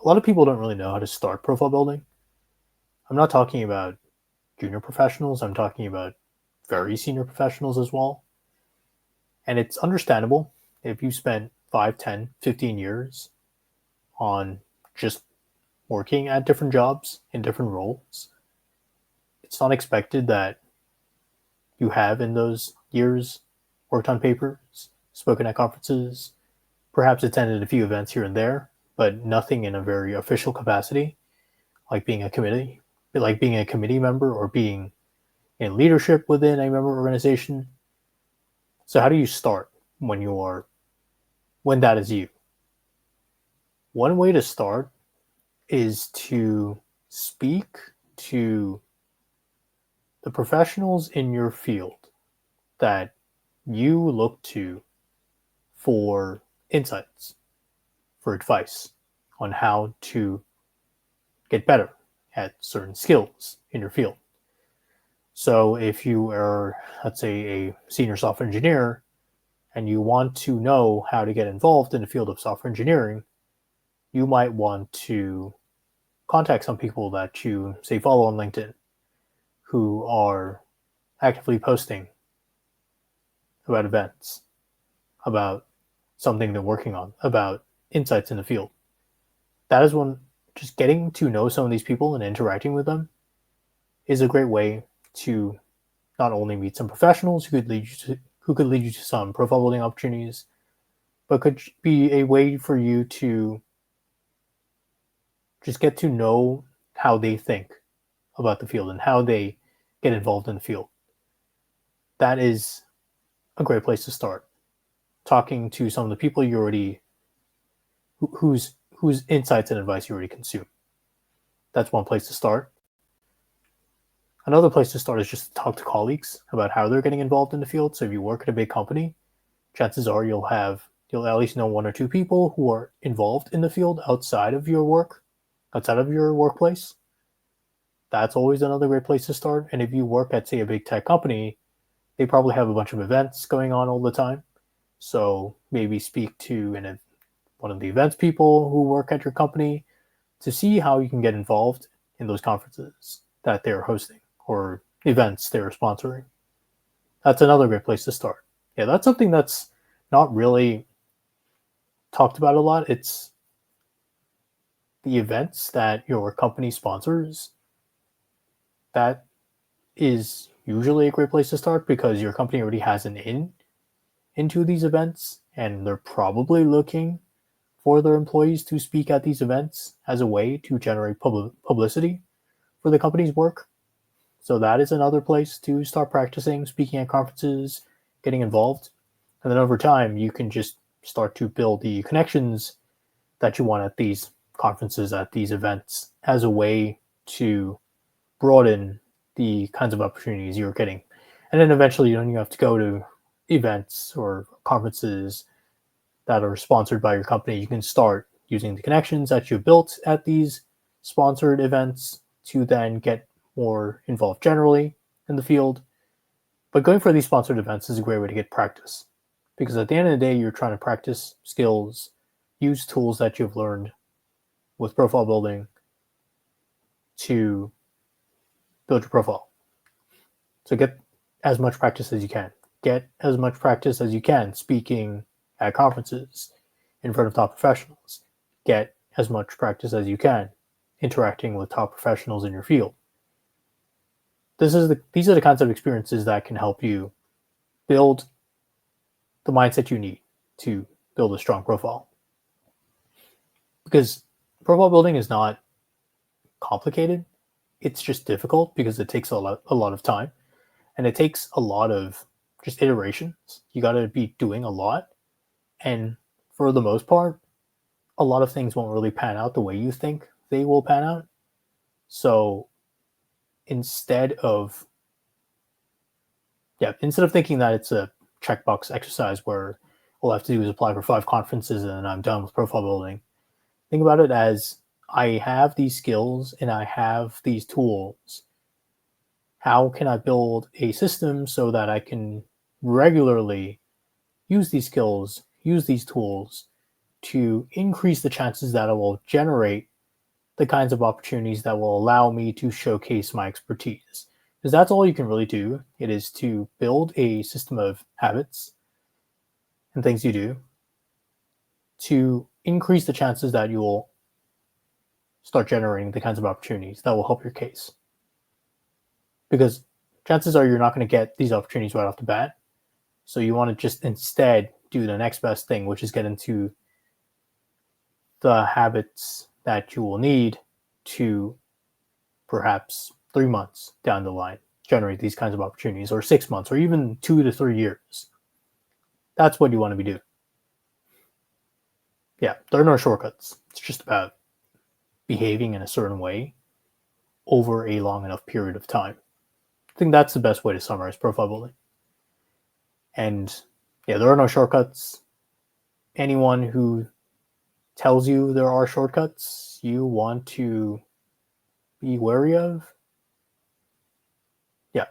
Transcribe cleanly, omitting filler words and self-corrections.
a lot of people don't really know how to start profile building. I'm not talking about junior professionals, I'm talking about very senior professionals as well. And it's understandable if you spent 5, 10, 15 years on just working at different jobs in different roles. It's not expected that you have in those years worked on papers, spoken at conferences, perhaps attended a few events here and there, but nothing in a very official capacity, like being a committee member or being in leadership within a member organization. So how do you start when that is you? One way to start is to speak to the professionals in your field that you look to for insights, for advice on how to get better at certain skills in your field. So if you are, let's say, a senior software engineer and you want to know how to get involved in the field of software engineering, you might want to contact some people that you, say, follow on LinkedIn who are actively posting about events, about something they're working on, about insights in the field. That is when just getting to know some of these people and interacting with them is a great way to not only meet some professionals who could lead you to some profile building opportunities, but could be a way for you to just get to know how they think about the field and how they get involved in the field. That is a great place to start. Talking to some of the people you already, whose insights and advice you already consume. That's one place to start. Another place to start is just to talk to colleagues about how they're getting involved in the field. So if you work at a big company, chances are you'll at least know one or two people who are involved in the field outside of your workplace. That's always another great place to start. And if you work at, say, a big tech company, they probably have a bunch of events going on all the time. So maybe speak to one of the events people who work at your company to see how you can get involved in those conferences that they're hosting or events they're sponsoring. That's another great place to start. Yeah, that's something that's not really talked about a lot. It's the events that your company sponsors. That is usually a great place to start because your company already has an into these events and they're probably looking for their employees to speak at these events as a way to generate publicity for the company's work. So that is another place to start practicing speaking at conferences, getting involved. And then over time, you can just start to build the connections that you want at these conferences, at these events, as a way to broaden the kinds of opportunities you're getting. And then eventually you don't even have to go to events or conferences that are sponsored by your company. You can start using the connections that you've built at these sponsored events to then get more involved generally in the field. But going for these sponsored events is a great way to get practice because at the end of the day, you're trying to practice skills, use tools that you've learned with profile building to build your profile. So get as much practice as you can. Get as much practice as you can speaking at conferences in front of top professionals. Get as much practice as you can interacting with top professionals in your field. These are the kinds of experiences that can help you build the mindset you need to build a strong profile. Because profile building is not complicated. It's just difficult because it takes a lot of time and it takes a lot of just iterations. You got to be doing a lot. And for the most part, a lot of things won't really pan out the way you think they will pan out. So instead of thinking that it's a checkbox exercise where all I have to do is apply for 5 conferences and then I'm done with profile building, think about it as I have these skills and I have these tools. How can I build a system so that I can regularly use these skills, use these tools to increase the chances that I will generate the kinds of opportunities that will allow me to showcase my expertise. Because that's all you can really do. It is to build a system of habits and things you do to increase the chances that you will start generating the kinds of opportunities that will help your case. Because chances are you're not going to get these opportunities right off the bat. So you want to just instead do the next best thing, which is get into the habits that you will need to perhaps 3 months down the line generate these kinds of opportunities, or 6 months, or even 2 to 3 years. That's what you want to be doing. Yeah, there are no shortcuts. It's just about behaving in a certain way over a long enough period of time. I think that's the best way to summarize profile building. And yeah, there are no shortcuts. Anyone who tells you there are shortcuts, you want to be wary of. Yeah.